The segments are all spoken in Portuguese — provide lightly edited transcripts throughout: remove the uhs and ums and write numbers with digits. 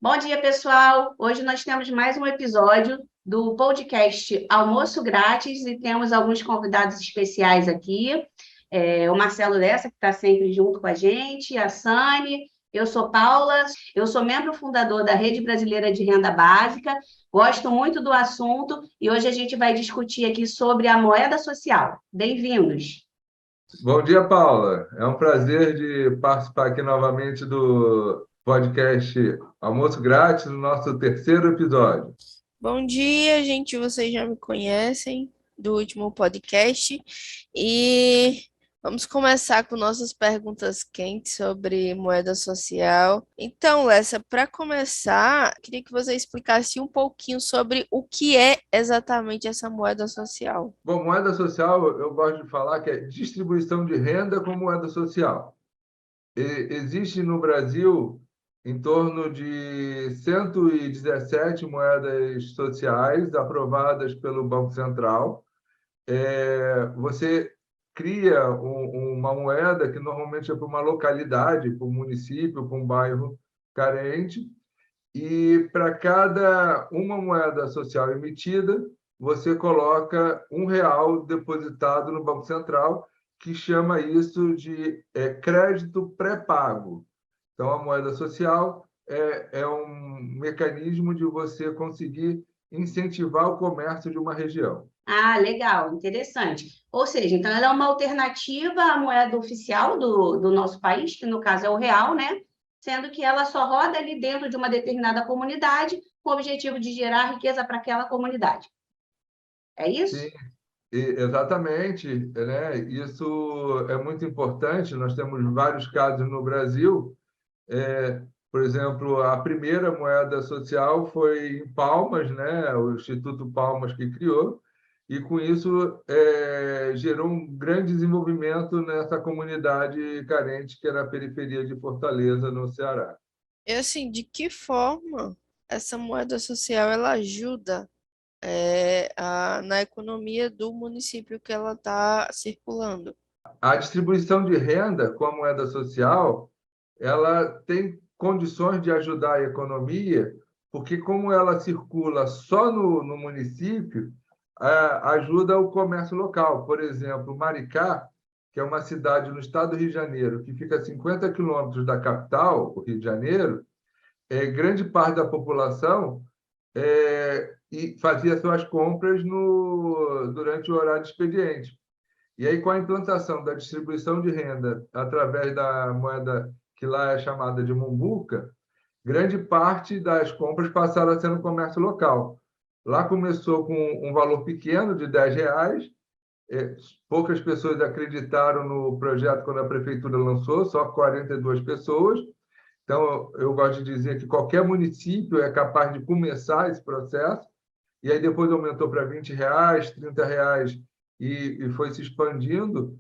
Bom dia, pessoal! Hoje nós temos mais um episódio do podcast Almoço Grátis e temos alguns convidados especiais aqui. O Marcelo Lessa, que está sempre junto com a gente, a Sani, eu sou Paula, eu sou membro fundador da Rede Brasileira de Renda Básica, gosto muito do assunto e hoje a gente vai discutir aqui sobre a moeda social. Bem-vindos! Bom dia, Paula. É um prazer de participar aqui novamente do podcast Almoço Grátis, no nosso terceiro episódio. Bom dia, gente. Vocês já me conhecem do último podcast e vamos começar com nossas perguntas quentes sobre moeda social. Então, Lessa, para começar, queria que você explicasse um pouquinho sobre o que é exatamente essa moeda social. Bom, moeda social, eu gosto de falar que é distribuição de renda com moeda social. Existe no Brasil em torno de 117 moedas sociais aprovadas pelo Banco Central. Você cria uma moeda que normalmente é para uma localidade, para um município, para um bairro carente, e para cada uma moeda social emitida, você coloca R$ 1 depositado no Banco Central, que chama isso de crédito pré-pago. Então, a moeda social é um mecanismo de você conseguir incentivar o comércio de uma região. Ah, legal, interessante. Ou seja, então ela é uma alternativa à moeda oficial do nosso país, que no caso é o real, né? Sendo que ela só roda ali dentro de uma determinada comunidade com o objetivo de gerar riqueza para aquela comunidade. É isso? Sim, exatamente, né? Isso é muito importante. Nós temos vários casos no Brasil. Por exemplo, a primeira moeda social foi em Palmas, né? O Instituto Palmas que criou, e com isso gerou um grande desenvolvimento nessa comunidade carente que era a periferia de Fortaleza, no Ceará. E assim, de que forma essa moeda social ela ajuda na economia do município que ela está circulando? A distribuição de renda com a moeda social, ela tem condições de ajudar a economia, porque como ela circula só no município, ajuda o comércio local. Por exemplo, Maricá, que é uma cidade no estado do Rio de Janeiro, que fica a 50 quilômetros da capital, o Rio de Janeiro, grande parte da população e fazia suas compras durante o horário de expediente. E aí, com a implantação da distribuição de renda através da moeda que lá é chamada de Mumbuca, grande parte das compras passaram a ser no comércio local. Lá começou com um valor pequeno de R$ 10. Poucas pessoas acreditaram no projeto quando a prefeitura lançou, só 42 pessoas. Então, eu gosto de dizer que qualquer município é capaz de começar esse processo. E aí depois aumentou para R$ 20, R$ 30, e foi se expandindo,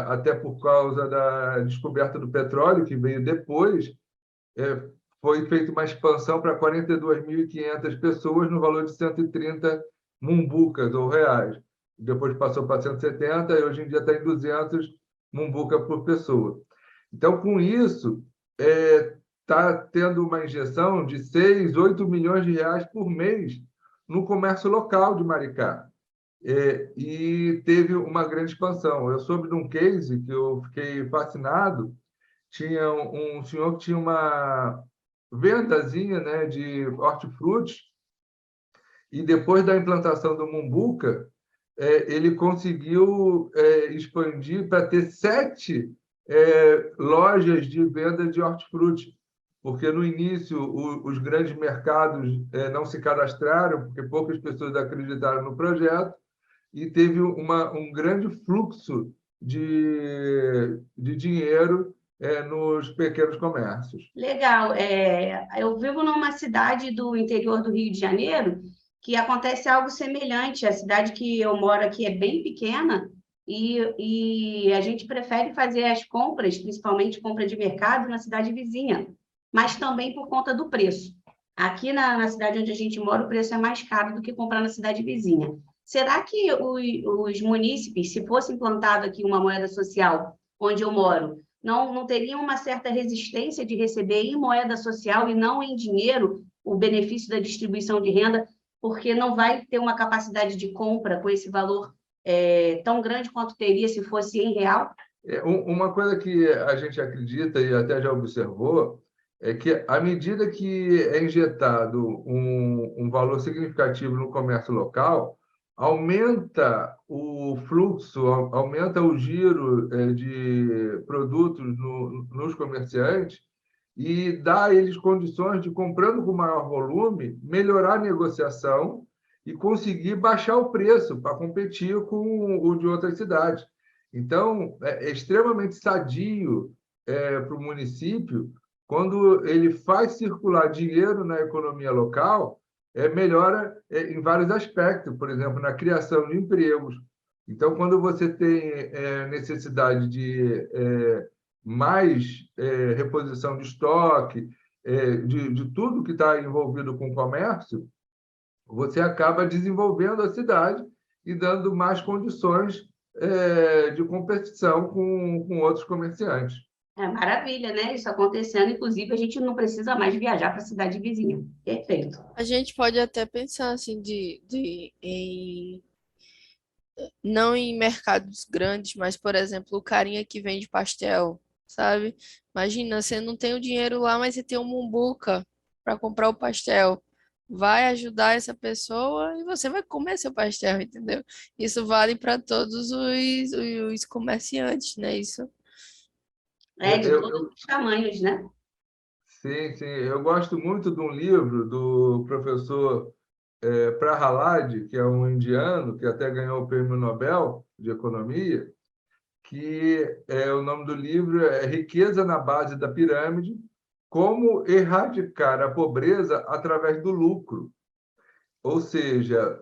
até por causa da descoberta do petróleo, que veio depois. Foi feita uma expansão para 42.500 pessoas no valor de 130 mumbucas ou reais. Depois passou para 170 e hoje em dia está em 200 mumbuca por pessoa. Então, com isso, está tendo uma injeção de 6, 8 milhões de reais por mês no comércio local de Maricá. E teve uma grande expansão. Eu soube de um case que eu fiquei fascinado. Tinha um senhor que tinha uma vendazinha, né, de hortifruti, e depois da implantação do Mumbuca, ele conseguiu expandir para ter 7 lojas de venda de hortifruti, porque no início os grandes mercados não se cadastraram, porque poucas pessoas acreditaram no projeto, e teve um grande fluxo de dinheiro nos pequenos comércios. Legal. Eu vivo numa cidade do interior do Rio de Janeiro que acontece algo semelhante. A cidade que eu moro aqui é bem pequena e a gente prefere fazer as compras, principalmente compra de mercado, na cidade vizinha, mas também por conta do preço. Aqui na cidade onde a gente mora, o preço é mais caro do que comprar na cidade vizinha. Será que os munícipes, se fosse implantado aqui uma moeda social onde eu moro, não teriam uma certa resistência de receber em moeda social e não em dinheiro o benefício da distribuição de renda, porque não vai ter uma capacidade de compra com esse valor tão grande quanto teria se fosse em real? Uma coisa que a gente acredita e até já observou é que, à medida que é injetado um valor significativo no comércio local, aumenta o fluxo, aumenta o giro de produtos nos comerciantes e dá a eles condições de, comprando com maior volume, melhorar a negociação e conseguir baixar o preço para competir com o de outras cidades. Então, é extremamente sadio para o município quando ele faz circular dinheiro na economia local, melhora em vários aspectos, por exemplo, na criação de empregos. Então, quando você tem necessidade de mais reposição de estoque, de tudo que está envolvido com o comércio, você acaba desenvolvendo a cidade e dando mais condições de competição com outros comerciantes. É maravilha, né? Isso acontecendo, inclusive, a gente não precisa mais viajar para a cidade vizinha. Perfeito. A gente pode até pensar assim não em mercados grandes, mas, por exemplo, o carinha que vende pastel, sabe? Imagina, você não tem o dinheiro lá, mas você tem um mumbuca para comprar o pastel. Vai ajudar essa pessoa e você vai comer seu pastel, entendeu? Isso vale para todos os comerciantes, né? Isso. De todos os tamanhos, né? Sim, sim. Eu gosto muito de um livro do professor Prahalad, que é um indiano, que até ganhou o Prêmio Nobel de Economia, que o nome do livro é Riqueza na Base da Pirâmide, como erradicar a pobreza através do lucro. Ou seja,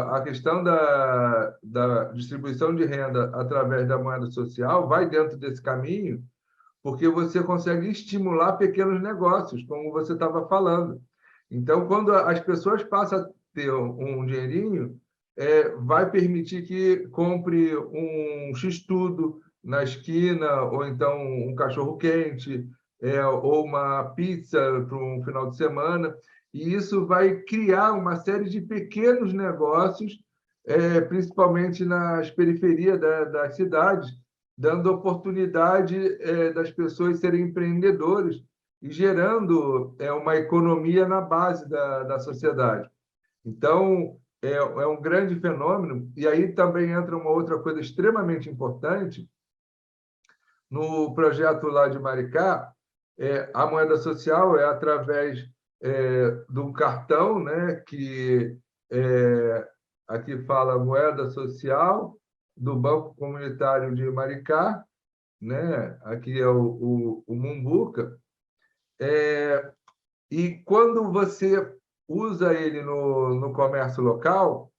a questão da distribuição de renda através da moeda social vai dentro desse caminho, porque você consegue estimular pequenos negócios, como você estava falando. Então, quando as pessoas passam a ter um dinheirinho, vai permitir que compre um X-tudo na esquina, ou então um cachorro-quente, ou uma pizza para um final de semana. E isso vai criar uma série de pequenos negócios, principalmente nas periferias das cidades, dando oportunidade das pessoas serem empreendedores e gerando uma economia na base da sociedade. Então, é um grande fenômeno. E aí também entra uma outra coisa extremamente importante. No projeto lá de Maricá, a moeda social é através de um cartão, né, que aqui fala moeda social do Banco Comunitário de Maricá, né? Aqui é o Mumbuca. E quando você usa ele no comércio local,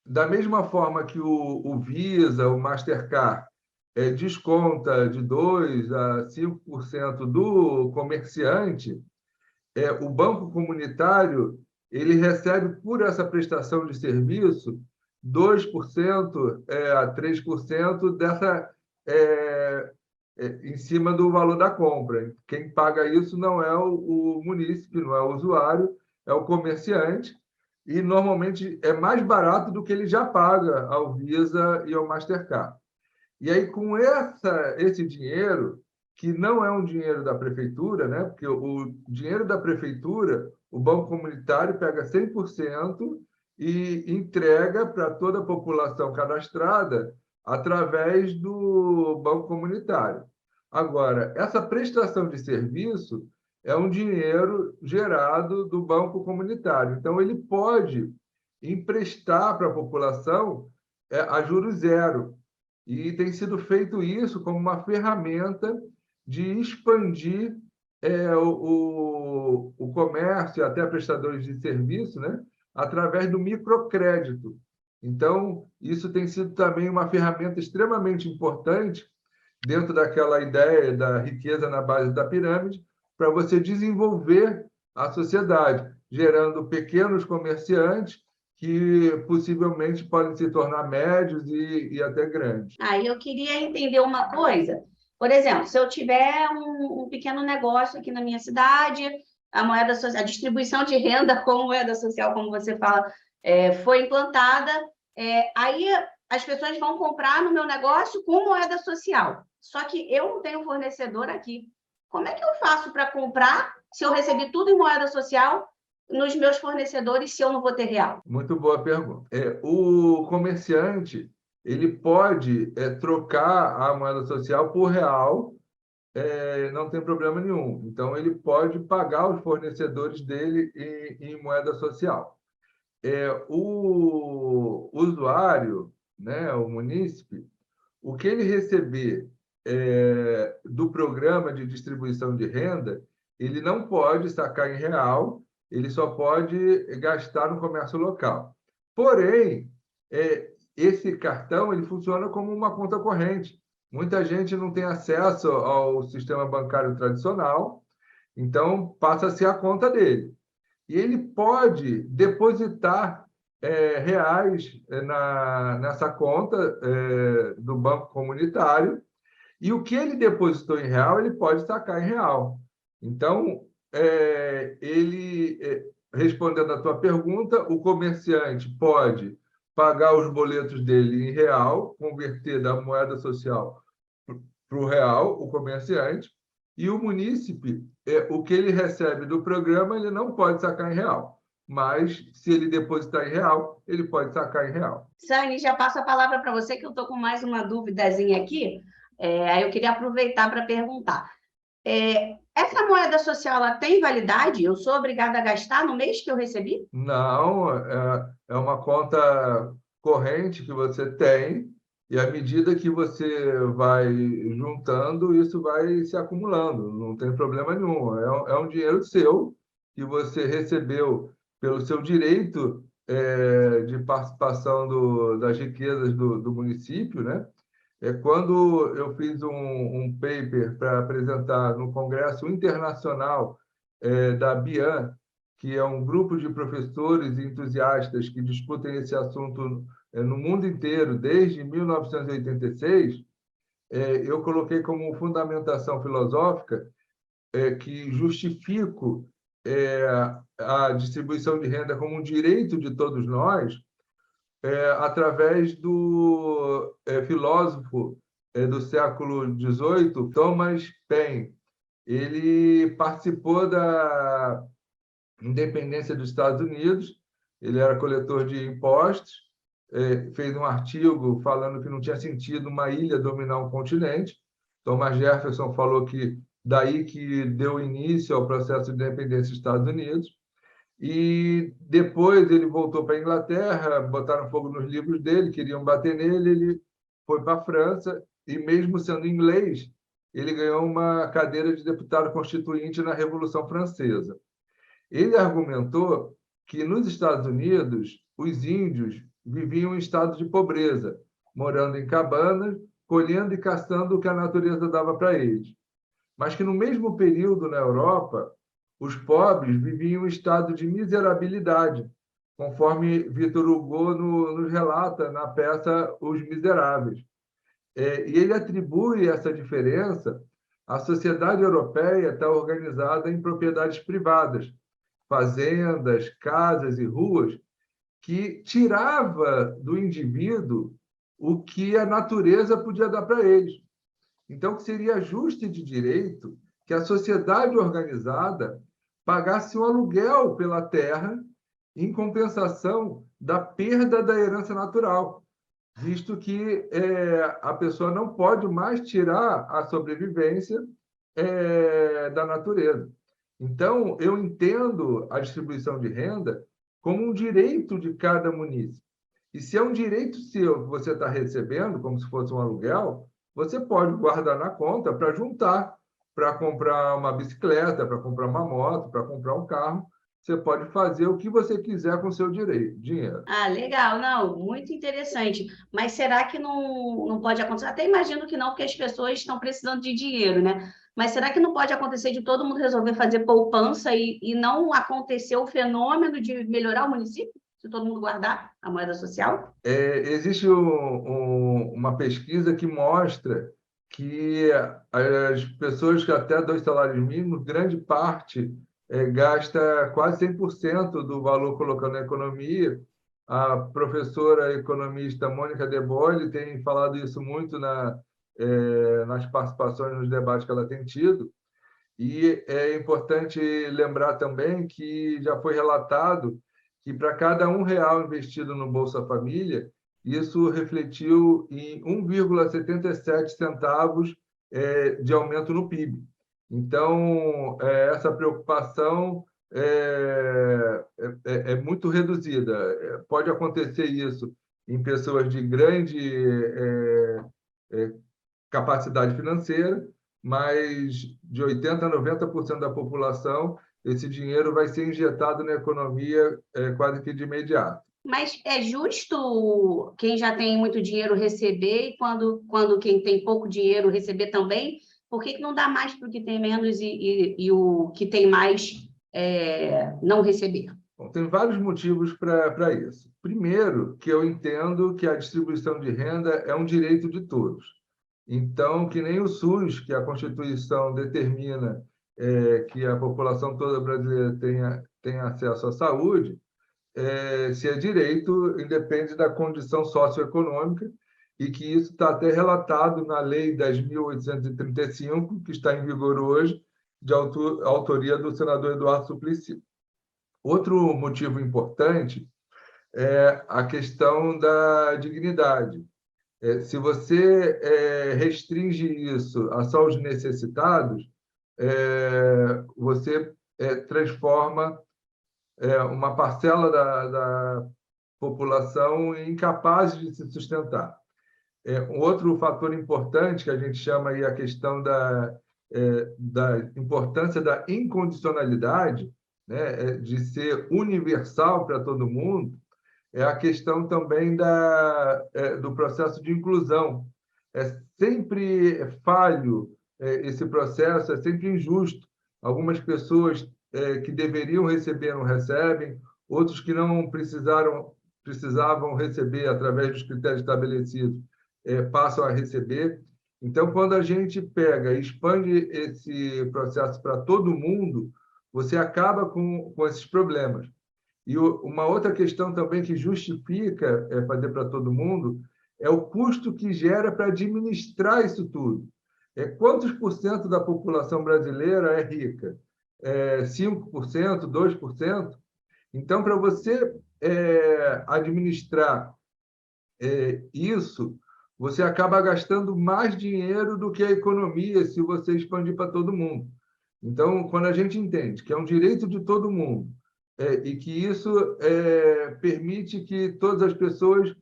da mesma forma que o Visa, o Mastercard, desconta de 2% a 5% do comerciante, o banco comunitário ele recebe, por essa prestação de serviço, 2% a 3% em cima do valor da compra. Quem paga isso não é o munícipe, não é o usuário, é o comerciante, e normalmente é mais barato do que ele já paga ao Visa e ao Mastercard. E aí, com esse dinheiro, que não é um dinheiro da prefeitura, né? Porque o dinheiro da prefeitura, o Banco Comunitário pega 100% e entrega para toda a população cadastrada através do Banco Comunitário. Agora, essa prestação de serviço é um dinheiro gerado do Banco Comunitário. Então, ele pode emprestar para a população a juros zero. E tem sido feito isso como uma ferramenta de expandir o comércio, até prestadores de serviço, né? Através do microcrédito. Então, isso tem sido também uma ferramenta extremamente importante dentro daquela ideia da riqueza na base da pirâmide, para você desenvolver a sociedade, gerando pequenos comerciantes que possivelmente podem se tornar médios e até grandes. Aí eu queria entender uma coisa. Por exemplo, se eu tiver um pequeno negócio aqui na minha cidade, a moeda social, a distribuição de renda com moeda social, como você fala, foi implantada, aí as pessoas vão comprar no meu negócio com moeda social. Só que eu não tenho fornecedor aqui. Como é que eu faço para comprar se eu recebi tudo em moeda social nos meus fornecedores se eu não vou ter real? Muito boa pergunta. O comerciante ele pode trocar a moeda social por real, não tem problema nenhum. Então, ele pode pagar os fornecedores dele em moeda social. O usuário, né, o munícipe, o que ele receber do programa de distribuição de renda, ele não pode sacar em real, ele só pode gastar no comércio local. Porém, esse cartão ele funciona como uma conta corrente. Muita gente não tem acesso ao sistema bancário tradicional, então passa a ser a conta dele. E ele pode depositar reais nessa conta do banco comunitário, e o que ele depositou em real, ele pode sacar em real. Então, respondendo à tua pergunta, o comerciante pode pagar os boletos dele em real, converter da moeda social para o real, o comerciante, e o munícipe, o que ele recebe do programa, ele não pode sacar em real. Mas, se ele depositar em real, ele pode sacar em real. Sani, já passo a palavra para você, que eu estou com mais uma duvidazinha aqui. Aí eu queria aproveitar para perguntar. Essa moeda social, ela tem validade? Eu sou obrigada a gastar no mês que eu recebi? Não, é uma conta corrente que você tem, e à medida que você vai juntando, isso vai se acumulando, não tem problema nenhum. É um dinheiro seu que você recebeu pelo seu direito de participação das riquezas do município, né? Quando eu fiz um paper para apresentar no Congresso Internacional da BIAN, que é um grupo de professores e entusiastas que discutem esse assunto no mundo inteiro desde 1986, eu coloquei como fundamentação filosófica que justifico a distribuição de renda como um direito de todos nós, através do filósofo do século XVIII, Thomas Paine. Ele participou da independência dos Estados Unidos, ele era coletor de impostos, fez um artigo falando que não tinha sentido uma ilha dominar um continente. Thomas Jefferson falou que daí que deu início ao processo de independência dos Estados Unidos. E depois ele voltou para a Inglaterra, botaram fogo nos livros dele, queriam bater nele, ele foi para a França, e mesmo sendo inglês, ele ganhou uma cadeira de deputado constituinte na Revolução Francesa. Ele argumentou que nos Estados Unidos, os índios viviam em estado de pobreza, morando em cabanas, colhendo e caçando o que a natureza dava para eles. Mas que no mesmo período na Europa, os pobres viviam em estado de miserabilidade, conforme Victor Hugo nos relata na peça Os Miseráveis. E ele atribui essa diferença à sociedade europeia estar organizada em propriedades privadas, fazendas, casas e ruas, que tirava do indivíduo o que a natureza podia dar para eles. Então, que seria justo e de direito que a sociedade organizada pagasse um aluguel pela terra em compensação da perda da herança natural, visto que a pessoa não pode mais tirar a sobrevivência da natureza. Então, eu entendo a distribuição de renda como um direito de cada munícipe. E se é um direito seu que você está recebendo, como se fosse um aluguel, você pode guardar na conta para juntar, para comprar uma bicicleta, para comprar uma moto, para comprar um carro. Você pode fazer o que você quiser com o seu dinheiro. Ah, legal, não, muito interessante. Mas será que não pode acontecer? Até imagino que não, porque as pessoas estão precisando de dinheiro, né? Mas será que não pode acontecer de todo mundo resolver fazer poupança e não acontecer o fenômeno de melhorar o município? se todo mundo guardar a moeda social? Existe uma pesquisa que mostra que as pessoas que até 2 salários mínimos, grande parte gasta quase 100% do valor colocando na economia. A professora economista Mônica De Bolle tem falado isso muito nas participações nos debates que ela tem tido. E é importante lembrar também que já foi relatado que para cada R$ 1 investido no Bolsa Família, isso refletiu em 1,77 centavos de aumento no PIB. Então, essa preocupação é muito reduzida. Pode acontecer isso em pessoas de grande capacidade financeira, mas de 80% a 90% da população, esse dinheiro vai ser injetado na economia quase que de imediato. Mas é justo quem já tem muito dinheiro receber e quando quem tem pouco dinheiro receber também? Por que não dá mais para o que tem menos e o que tem mais não receber? Bom, tem vários motivos para isso. Primeiro, que eu entendo que a distribuição de renda é um direito de todos. Então, que nem o SUS, que a Constituição determina que a população toda brasileira tenha acesso à saúde, se é direito, independe da condição socioeconômica, e que isso está até relatado na Lei 10.835, que está em vigor hoje, de autoria do senador Eduardo Suplicy. Outro motivo importante é a questão da dignidade. Se você restringe isso a só os necessitados, você transforma uma parcela da população incapaz de se sustentar. Um outro fator importante que a gente chama aí a questão da importância da incondicionalidade, né, de ser universal para todo mundo, é a questão também do processo de inclusão. É sempre falho esse processo, é sempre injusto. Algumas pessoas que deveriam receber não recebem, outros que não precisavam receber através dos critérios estabelecidos passam a receber. Então, quando a gente pega e expande esse processo para todo mundo, você acaba com esses problemas. E uma outra questão também que justifica fazer para todo mundo é o custo que gera para administrar isso tudo. Quantos por cento da população brasileira é rica? 5%, 2%? Então, para você administrar isso, você acaba gastando mais dinheiro do que a economia se você expandir para todo mundo. Então, quando a gente entende que é um direito de todo mundo, e que isso permite que todas as pessoas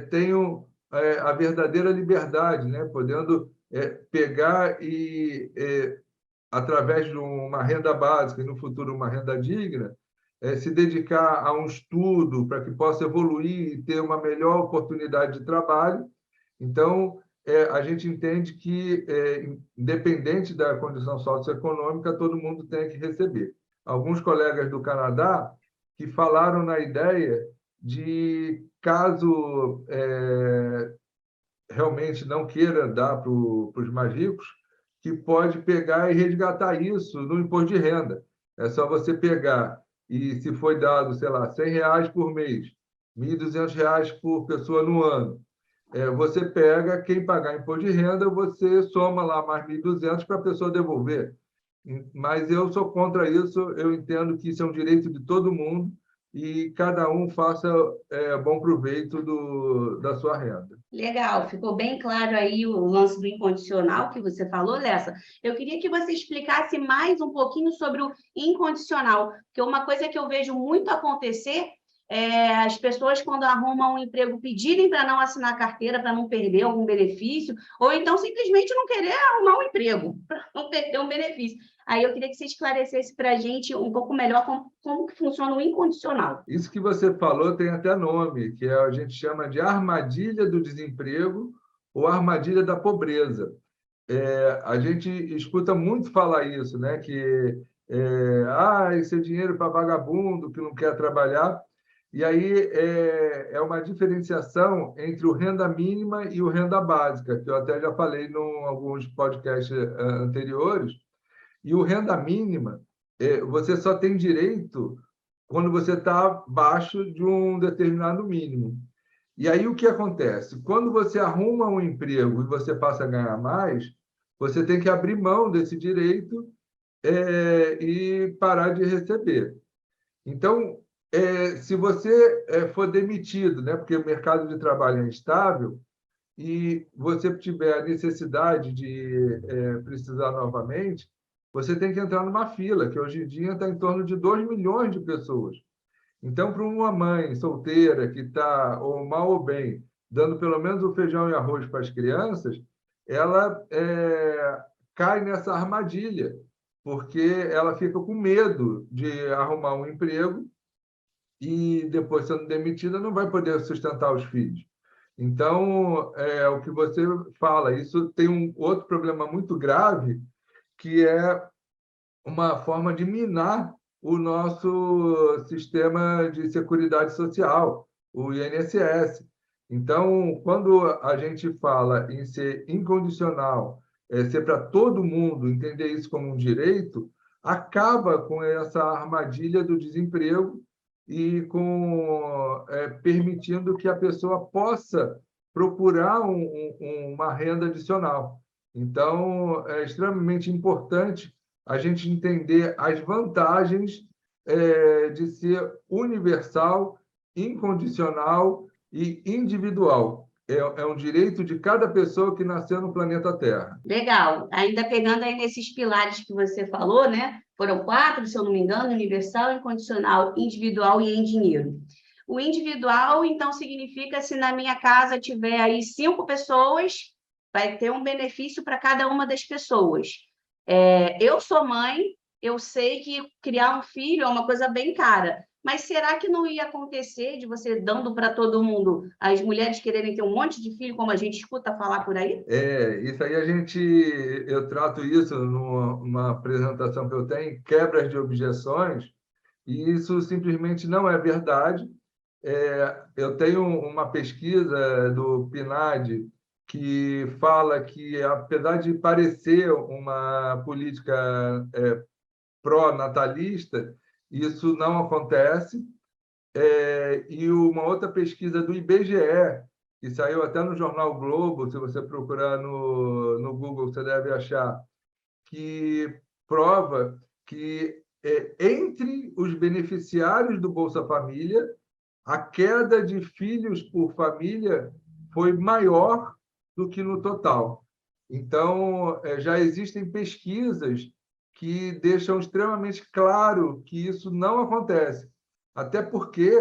tenham a verdadeira liberdade, né? Podendo pegar e, através de uma renda básica e, no futuro, uma renda digna, se dedicar a um estudo para que possa evoluir e ter uma melhor oportunidade de trabalho. Então, a gente entende que, independente da condição socioeconômica, todo mundo tem que receber. Alguns colegas do Canadá que falaram na ideia de, caso realmente não queira dar para os mais ricos, que pode pegar e resgatar isso no imposto de renda. É só você pegar e, se foi dado, sei lá, R$ 100 por mês, R$ 1.200 por pessoa no ano, você pega, quem pagar imposto de renda, você soma lá mais 1.200 para a pessoa devolver. Mas eu sou contra isso, eu entendo que isso é um direito de todo mundo e cada um faça bom proveito da sua renda. Legal, ficou bem claro aí o lance do incondicional que você falou, Lessa. Eu queria que você explicasse mais um pouquinho sobre o incondicional, porque uma coisa que eu vejo muito acontecer as pessoas, quando arrumam um emprego, pedirem para não assinar carteira, para não perder algum benefício, ou então simplesmente não querer arrumar um emprego, para não perder um benefício. Aí eu queria que você esclarecesse para a gente um pouco melhor como que funciona o incondicional. Isso que você falou tem até nome, que a gente chama de armadilha do desemprego ou armadilha da pobreza. A gente escuta muito falar isso, né? Que esse é dinheiro para vagabundo que não quer trabalhar. E aí é uma diferenciação entre o renda mínima e o renda básica, que eu até já falei em alguns podcasts anteriores. E o renda mínima, você só tem direito quando você está abaixo de um determinado mínimo. E aí o que acontece? Quando você arruma um emprego e você passa a ganhar mais, você tem que abrir mão desse direito e parar de receber. Então, se você for demitido, né, porque o mercado de trabalho é instável, e você tiver a necessidade de precisar novamente, você tem que entrar numa fila, que hoje em dia está em torno de 2 milhões de pessoas. Então, para uma mãe solteira que está, ou mal ou bem, dando pelo menos o feijão e arroz para as crianças, ela cai nessa armadilha, porque ela fica com medo de arrumar um emprego e, depois sendo demitida, não vai poder sustentar os filhos. Então, é o que você fala, isso tem um outro problema muito grave, que é uma forma de minar o nosso sistema de seguridade social, o INSS. Então, quando a gente fala em ser incondicional, ser para todo mundo, entender isso como um direito, acaba com essa armadilha do desemprego e permitindo que a pessoa possa procurar uma renda adicional. Então, é extremamente importante a gente entender as vantagens de ser universal, incondicional e individual. É um direito de cada pessoa que nasceu no planeta Terra. Legal. Ainda pegando aí nesses pilares que você falou, né? Foram 4, se eu não me engano: universal, incondicional, individual e em dinheiro. O individual, então, significa se na minha casa tiver aí 5 pessoas, vai ter um benefício para cada uma das pessoas. Eu sou mãe, eu sei que criar um filho é uma coisa bem cara, mas será que não ia acontecer de você dando para todo mundo, as mulheres quererem ter um monte de filho, como a gente escuta falar por aí? Isso aí eu trato isso numa apresentação que eu tenho, quebras de objeções, e isso simplesmente não é verdade. Eu tenho uma pesquisa do PNAD que fala que, apesar de parecer uma política pró-natalista, isso não acontece. E uma outra pesquisa do IBGE, que saiu até no jornal o Globo, se você procurar no Google, você deve achar, que prova que entre os beneficiários do Bolsa Família, a queda de filhos por família foi maior do que no total. Então, já existem pesquisas que deixam extremamente claro que isso não acontece. Até porque,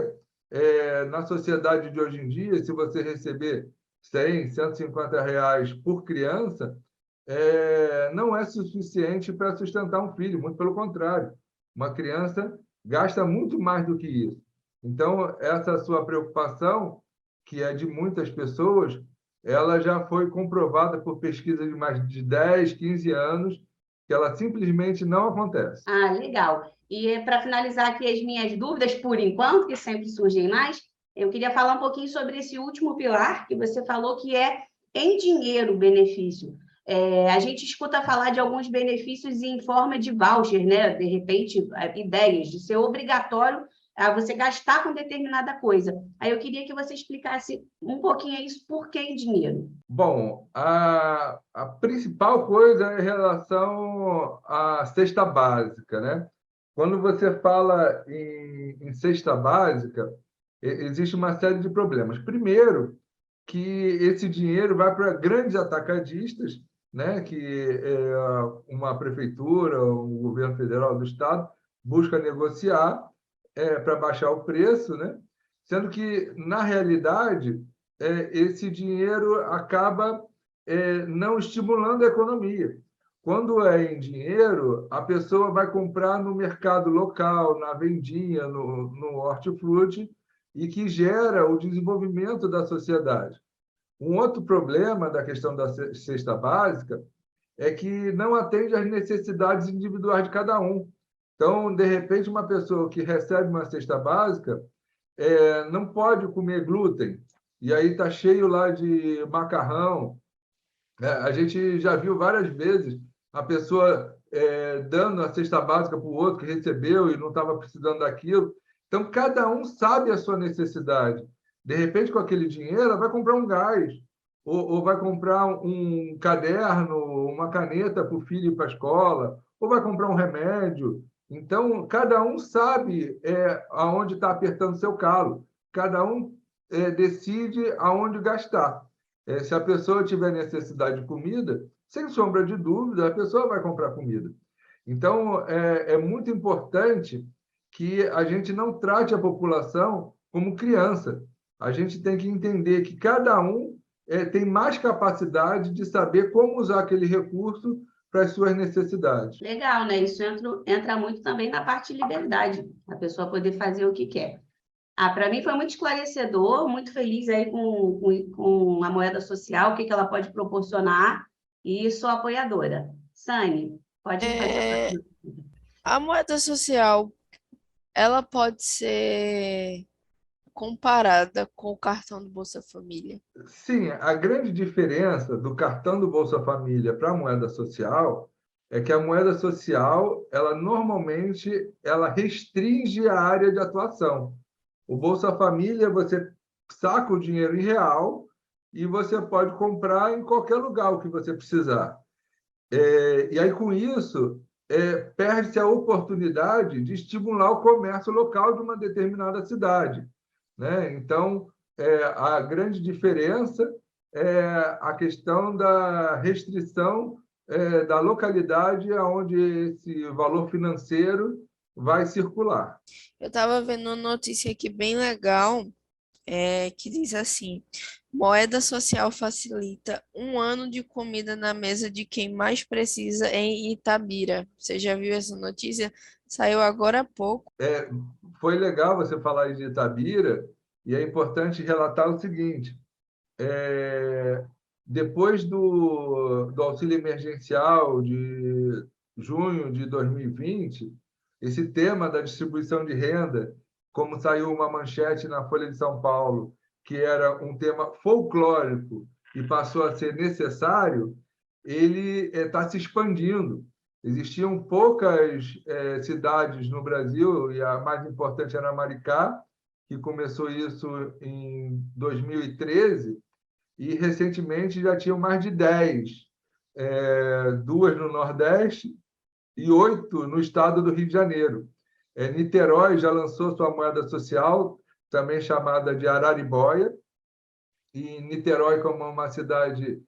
na sociedade de hoje em dia, se você receber 100, R$ 150 por criança, não é suficiente para sustentar um filho, muito pelo contrário. Uma criança gasta muito mais do que isso. Então, essa sua preocupação, que é de muitas pessoas, ela já foi comprovada por pesquisas de mais de 10, 15 anos, que ela simplesmente não acontece. Ah, legal. E para finalizar aqui as minhas dúvidas, por enquanto, que sempre surgem mais, eu queria falar um pouquinho sobre esse último pilar que você falou, que é em dinheiro o benefício. A gente escuta falar de alguns benefícios em forma de voucher, né? De repente, ideias de ser obrigatório você gastar com determinada coisa. Aí eu queria que você explicasse um pouquinho isso, por que em dinheiro? Bom, a principal coisa é em relação à cesta básica, né? Quando você fala em cesta básica, existe uma série de problemas. Primeiro, que esse dinheiro vai para grandes atacadistas, né? Que uma prefeitura, um governo federal do estado busca negociar para baixar o preço, né? Sendo que, na realidade, esse dinheiro acaba não estimulando a economia. Quando é em dinheiro, a pessoa vai comprar no mercado local, na vendinha, no hortifruti, e que gera o desenvolvimento da sociedade. Um outro problema da questão da cesta básica é que não atende às necessidades individuais de cada um. Então, de repente, uma pessoa que recebe uma cesta básica, não pode comer glúten, e aí está cheio lá de macarrão. A gente já viu várias vezes a pessoa dando a cesta básica para o outro que recebeu e não estava precisando daquilo. Então, cada um sabe a sua necessidade. De repente, com aquele dinheiro, ela vai comprar um gás, ou vai comprar um caderno, uma caneta para o filho ir para a escola, ou vai comprar um remédio. Então, cada um sabe aonde está apertando seu calo. Cada um decide aonde gastar. Se a pessoa tiver necessidade de comida, sem sombra de dúvida, a pessoa vai comprar comida. Então, é muito importante que a gente não trate a população como criança. A gente tem que entender que cada um tem mais capacidade de saber como usar aquele recurso para as suas necessidades. Legal, né? Isso entra muito também na parte de liberdade, a pessoa poder fazer o que quer. Para mim foi muito esclarecedor, muito feliz aí com a moeda social, o que ela pode proporcionar, e sou apoiadora. Sani, pode fazer a É, pergunta. a moeda social, ela pode ser comparada com o cartão do Bolsa Família. Sim, a grande diferença do cartão do Bolsa Família para a moeda social é que a moeda social, ela normalmente ela restringe a área de atuação. O Bolsa Família, você saca o dinheiro em real e você pode comprar em qualquer lugar o que você precisar. E aí, com isso, perde-se a oportunidade de estimular o comércio local de uma determinada cidade, né? Então, a grande diferença é a questão da restrição da localidade onde esse valor financeiro vai circular. Eu estava vendo uma notícia aqui bem legal, que diz assim: moeda social facilita 1 ano de comida na mesa de quem mais precisa em Itabira. Você já viu essa notícia? Saiu agora há pouco. Foi legal você falar de Itabira, e é importante relatar o seguinte: depois do auxílio emergencial de junho de 2020, esse tema da distribuição de renda, como saiu uma manchete na Folha de São Paulo, que era um tema folclórico e passou a ser necessário, ele está se expandindo. Existiam poucas cidades no Brasil, e a mais importante era Maricá, que começou isso em 2013, e recentemente já tinham mais de 10, 2 no Nordeste e 8 no estado do Rio de Janeiro. Niterói já lançou sua moeda social, também chamada de Araribóia, e Niterói, como uma cidade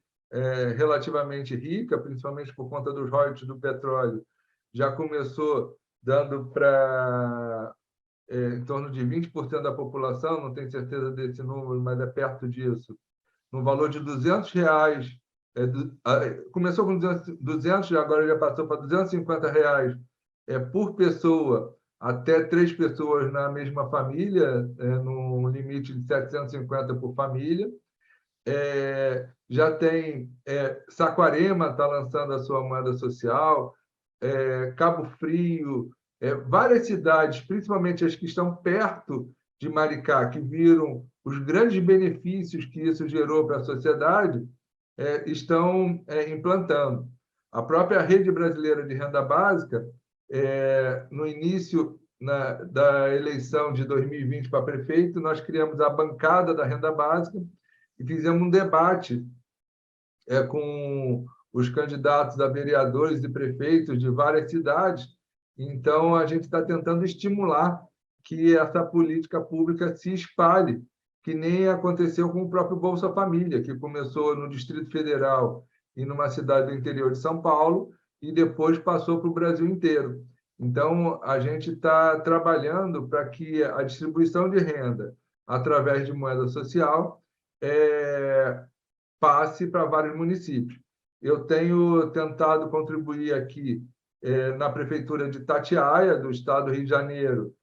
relativamente rica, principalmente por conta dos royalties do petróleo, já começou dando para em torno de 20% da população, não tenho certeza desse número, mas é perto disso, no valor de R$ 200. Começou com 200, agora já passou para R$ 250 por pessoa, até 3 pessoas na mesma família, no limite de 750 por família. Já tem Saquarema está lançando a sua moeda social, Cabo Frio, várias cidades, principalmente as que estão perto de Maricá, que viram os grandes benefícios que isso gerou para a sociedade, estão implantando. A própria Rede Brasileira de Renda Básica, no início da eleição de 2020 para prefeito, nós criamos a bancada da renda básica e fizemos um debate com os candidatos a vereadores e prefeitos de várias cidades. Então, a gente está tentando estimular que essa política pública se espalhe, que nem aconteceu com o próprio Bolsa Família, que começou no Distrito Federal e numa cidade do interior de São Paulo, e depois passou para o Brasil inteiro. Então, a gente está trabalhando para que a distribuição de renda, através de moeda social, passe para vários municípios. Eu tenho tentado contribuir aqui na Prefeitura de Itatiaia, do Estado do Rio de Janeiro.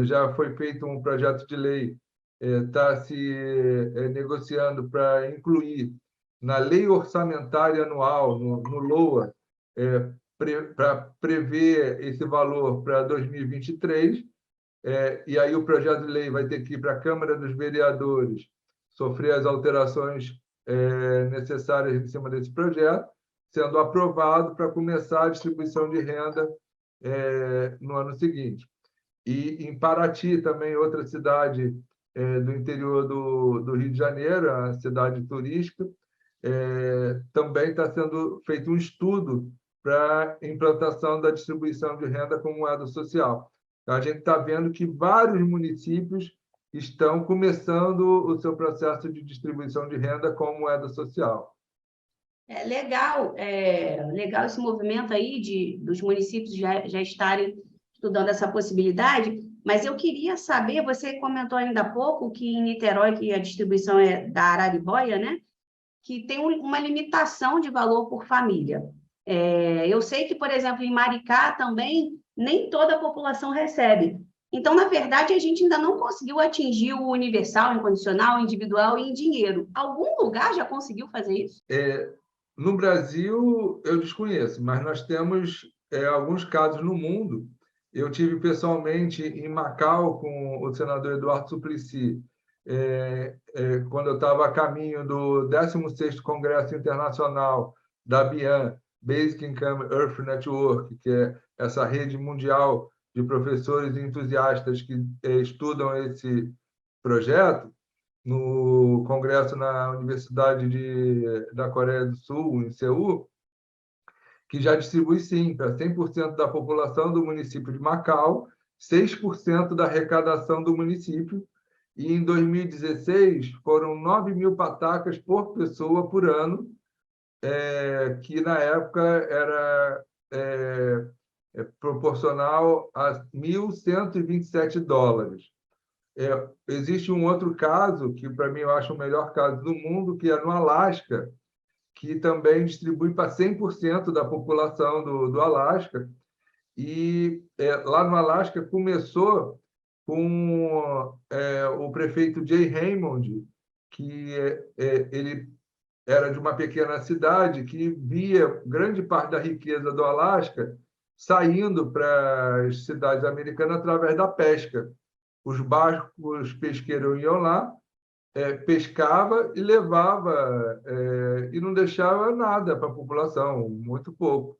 Já foi feito um projeto de lei, está se negociando para incluir na Lei Orçamentária Anual, no LOA, para prever esse valor para 2023, e aí o projeto de lei vai ter que ir para a Câmara dos Vereadores, sofrer as alterações necessárias em cima desse projeto, sendo aprovado para começar a distribuição de renda no ano seguinte. E em Paraty, também outra cidade do interior do Rio de Janeiro, a cidade turística, também está sendo feito um estudo para a implantação da distribuição de renda como moeda social. Então, a gente está vendo que vários municípios estão começando o seu processo de distribuição de renda como moeda social. Legal esse movimento aí dos municípios já estarem estudando essa possibilidade, mas eu queria saber, você comentou ainda há pouco que em Niterói, que a distribuição é da Araribóia, né? Que tem uma limitação de valor por família. Eu sei que, por exemplo, em Maricá também, nem toda a população recebe. Então, na verdade, a gente ainda não conseguiu atingir o universal, incondicional, individual e em dinheiro. Algum lugar já conseguiu fazer isso? No Brasil, eu desconheço, mas nós temos alguns casos no mundo. Eu tive pessoalmente em Macau com o senador Eduardo Suplicy, quando eu estava a caminho do 16º Congresso Internacional da BIAN, Basic Income Earth Network, que é essa rede mundial de professores e entusiastas que estudam esse projeto, no congresso na Universidade da Coreia do Sul, em Seul, que já distribui, sim, para 100% da população do município de Macau, 6% da arrecadação do município, e em 2016 foram 9.000 patacas por pessoa por ano, que na época era proporcional a $1.127. Existe um outro caso, que para mim eu acho o melhor caso do mundo, que é no Alasca, que também distribui para 100% da população do Alasca. E lá no Alasca começou com o prefeito Jay Raymond, que ele era de uma pequena cidade que via grande parte da riqueza do Alasca saindo para as cidades americanas através da pesca. Os barcos pesqueiros iam lá, pescava e levava, e não deixava nada para a população, muito pouco.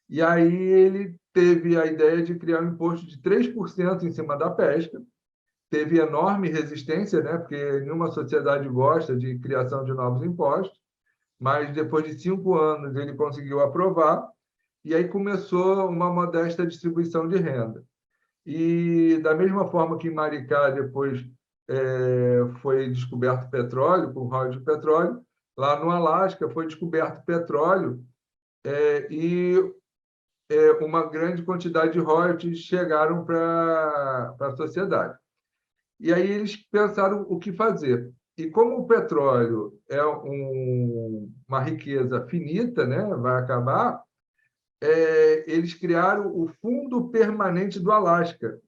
E aí ele teve a ideia de criar um imposto de 3% em cima da pesca. Teve enorme resistência, né? Porque nenhuma sociedade gosta de criação de novos impostos, mas depois de 5 anos ele conseguiu aprovar, e aí começou uma modesta distribuição de renda. E da mesma forma que em Maricá depois foi descoberto petróleo, com royalties de petróleo, lá no Alasca foi descoberto petróleo, e uma grande quantidade de royalties chegaram para a sociedade. E aí eles pensaram o que fazer. E como o petróleo é uma riqueza finita, né, vai acabar, eles criaram o Fundo Permanente do Alasca.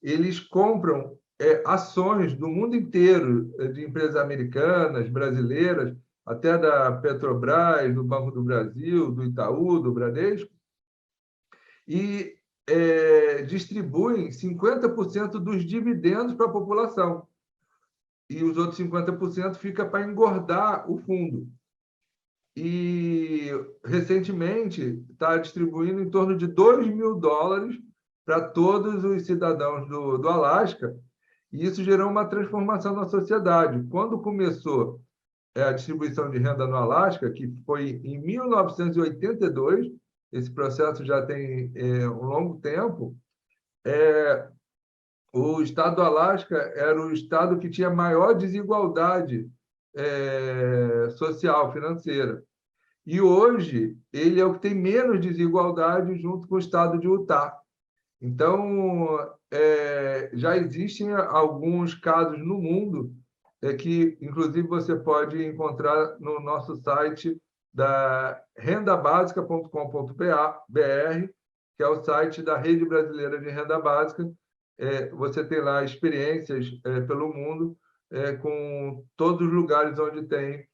Eles compram ações do mundo inteiro, de empresas americanas, brasileiras, até da Petrobras, do Banco do Brasil, do Itaú, do Bradesco, e distribuem 50% dos dividendos para a população. E os outros 50% fica para engordar o fundo. E, recentemente, está distribuindo em torno de $2.000 para todos os cidadãos do Alasca, e isso gerou uma transformação na sociedade. Quando começou a distribuição de renda no Alasca, que foi em 1982, esse processo já tem um longo tempo, o estado do Alasca era o estado que tinha maior desigualdade social, financeira. E hoje ele é o que tem menos desigualdade junto com o estado de Utah. Então, já existem alguns casos no mundo que, inclusive, você pode encontrar no nosso site da rendabasica.com.br, que é o site da Rede Brasileira de Renda Básica. Você tem lá experiências pelo mundo, com todos os lugares onde tem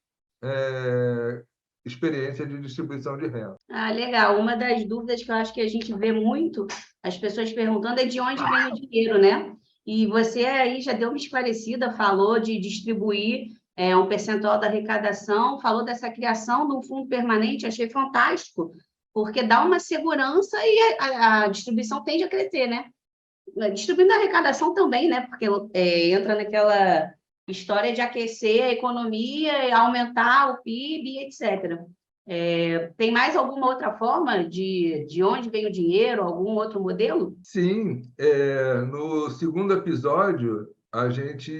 experiência de distribuição de renda. Ah, legal. Uma das dúvidas que eu acho que a gente vê muito, as pessoas perguntando, é de onde vem o dinheiro, né? E você aí já deu uma esclarecida, falou de distribuir um percentual da arrecadação, falou dessa criação de um fundo permanente, achei fantástico, porque dá uma segurança e a distribuição tende a crescer, né? Distribuindo a arrecadação também, né? Porque entra naquela história de aquecer a economia, aumentar o PIB, etc. Tem mais alguma outra forma de onde vem o dinheiro, algum outro modelo? Sim, no segundo episódio, a gente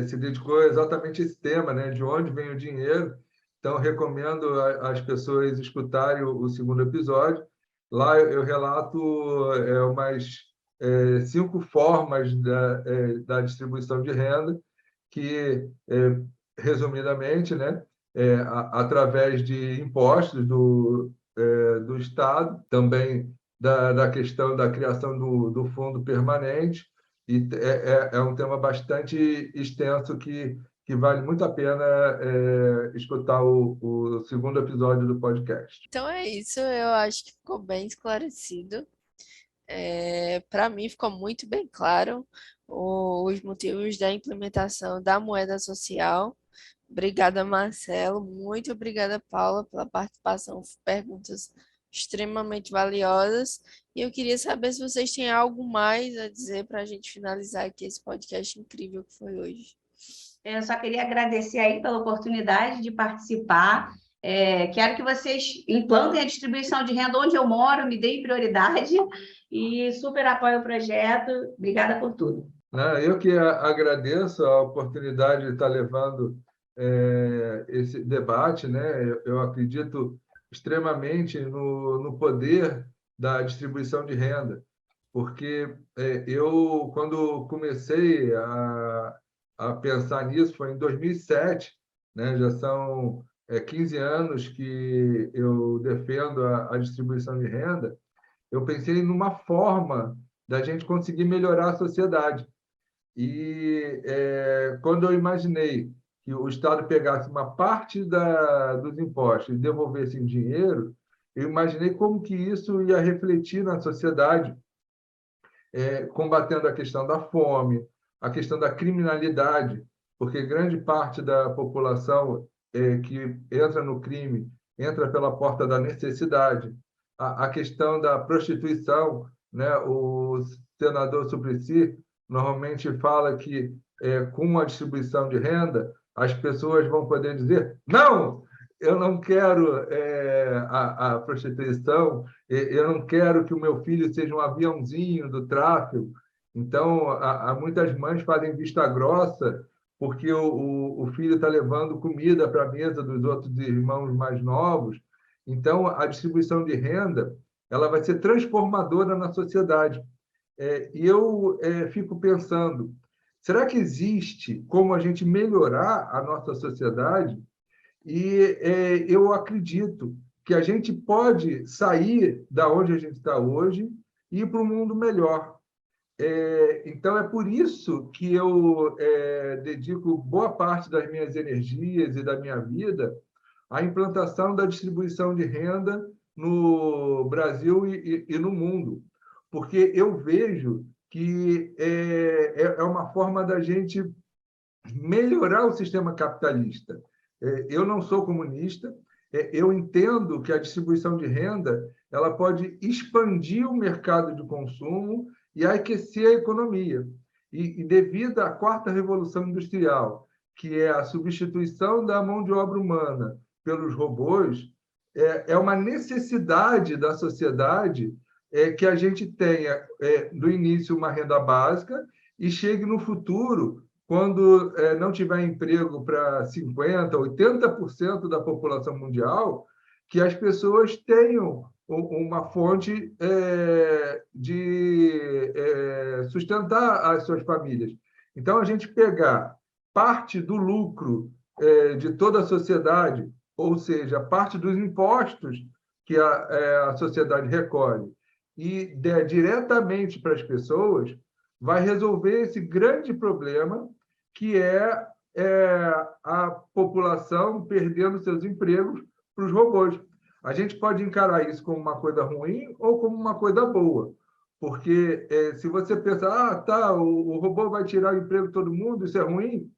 se dedicou exatamente a esse tema, né? De onde vem o dinheiro. Então, recomendo às pessoas escutarem o segundo episódio. Lá eu relato umas 5 formas da distribuição de renda, que, resumidamente, né? Através de impostos do Estado, também da questão da criação do fundo permanente, e é um tema bastante extenso que vale muito a pena escutar o segundo episódio do podcast. Então é isso, eu acho que ficou bem esclarecido. Para mim ficou muito bem claro os motivos da implementação da moeda social. Obrigada, Marcelo. Muito obrigada, Paula, pela participação. Perguntas extremamente valiosas. E eu queria saber se vocês têm algo mais a dizer para a gente finalizar aqui esse podcast incrível que foi hoje. Eu só queria agradecer aí pela oportunidade de participar. Quero que vocês implantem a distribuição de renda onde eu moro, me deem prioridade e super apoio o projeto. Obrigada por tudo. Eu que agradeço a oportunidade de estar levando esse debate, né? Eu acredito extremamente no poder da distribuição de renda, porque eu, quando comecei a pensar nisso, foi em 2007, né? Já são 15 anos que eu defendo a distribuição de renda. Eu pensei numa forma da gente conseguir melhorar a sociedade. E quando eu imaginei que o Estado pegasse uma parte dos impostos e devolvesse em dinheiro, eu imaginei como que isso ia refletir na sociedade, combatendo a questão da fome, a questão da criminalidade, porque grande parte da população que entra no crime entra pela porta da necessidade. A questão da prostituição, né? O senador Suplicy normalmente fala que, com a distribuição de renda, as pessoas vão poder dizer: não, eu não quero a prostituição, eu não quero que o meu filho seja um aviãozinho do tráfico. Então, muitas mães fazem vista grossa porque o filho está levando comida para a mesa dos outros irmãos mais novos. Então, a distribuição de renda ela vai ser transformadora na sociedade. E eu fico pensando, será que existe como a gente melhorar a nossa sociedade? E eu acredito que a gente pode sair da onde a gente está hoje e ir para um mundo melhor. Então, é por isso que eu dedico boa parte das minhas energias e da minha vida à implantação da distribuição de renda no Brasil e no mundo, porque eu vejo que é uma forma da gente melhorar o sistema capitalista. Eu não sou comunista, eu entendo que a distribuição de renda ela pode expandir o mercado de consumo e aquecer a economia. E devido à quarta revolução industrial, que é a substituição da mão de obra humana pelos robôs, é uma necessidade da sociedade que a gente tenha, do início, uma renda básica e chegue no futuro, quando não tiver emprego para 50%, 80% da população mundial, que as pessoas tenham uma fonte de sustentar as suas famílias. Então, a gente pegar parte do lucro de toda a sociedade, ou seja, parte dos impostos que a sociedade recolhe, e der diretamente para as pessoas, vai resolver esse grande problema que é a população perdendo seus empregos para os robôs. A gente pode encarar isso como uma coisa ruim ou como uma coisa boa. Porque se você pensar, tá, o robô vai tirar o emprego de todo mundo, isso é ruim.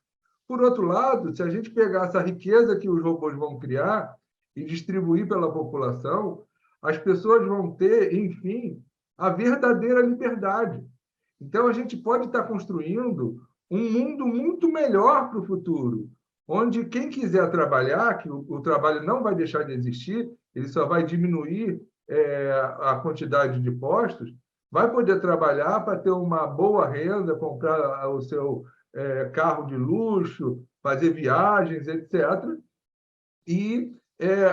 Por outro lado, se a gente pegar essa riqueza que os robôs vão criar e distribuir pela população, as pessoas vão ter, enfim, a verdadeira liberdade. Então, a gente pode estar construindo um mundo muito melhor para o futuro, onde quem quiser trabalhar, que o trabalho não vai deixar de existir, ele só vai diminuir a quantidade de postos, vai poder trabalhar para ter uma boa renda, comprar o seu carro de luxo, fazer viagens, etc. E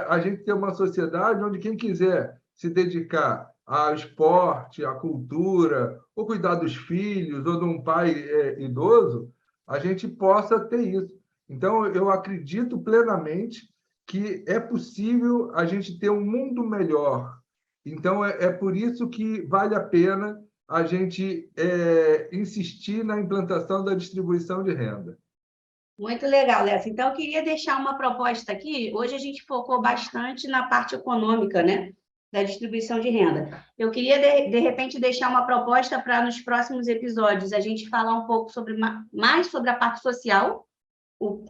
a gente ter uma sociedade onde quem quiser se dedicar ao esporte, à cultura, ou cuidar dos filhos, ou de um pai idoso, a gente possa ter isso. Então, eu acredito plenamente que é possível a gente ter um mundo melhor. Então, é por isso que vale a pena a gente insistir na implantação da distribuição de renda. Muito legal, Lessa. Então, eu queria deixar uma proposta aqui. Hoje a gente focou bastante na parte econômica, né, da distribuição de renda. Eu queria, de repente, deixar uma proposta para, nos próximos episódios, a gente falar um pouco mais sobre a parte social,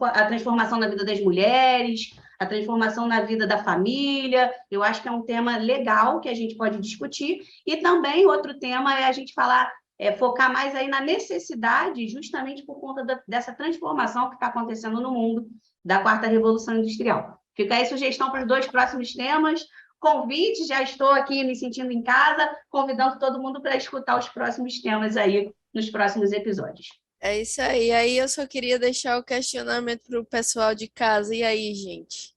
a transformação na vida das mulheres, a transformação na vida da família. Eu acho que é um tema legal que a gente pode discutir. E também outro tema é a gente falar, focar mais aí na necessidade, justamente por conta dessa transformação que está acontecendo no mundo, da quarta revolução industrial. Fica aí sugestão para os 2 próximos temas. Convite, já estou aqui me sentindo em casa, convidando todo mundo para escutar os próximos temas aí nos próximos episódios. É isso aí. Aí eu só queria deixar o questionamento para o pessoal de casa. E aí, gente?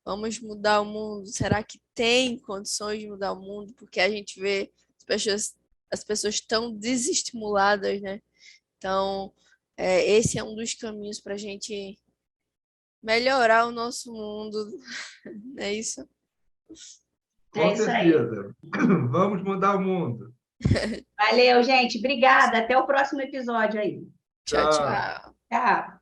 Vamos mudar o mundo? Será que tem condições de mudar o mundo? Porque a gente vê as pessoas tão desestimuladas, né? Então, esse é um dos caminhos para a gente melhorar o nosso mundo. Não é isso? Com isso aí. certeza. Vamos mudar o mundo. Valeu, gente. Obrigada. Até o próximo episódio aí. Tchau, Tchau. tchau. Tchau.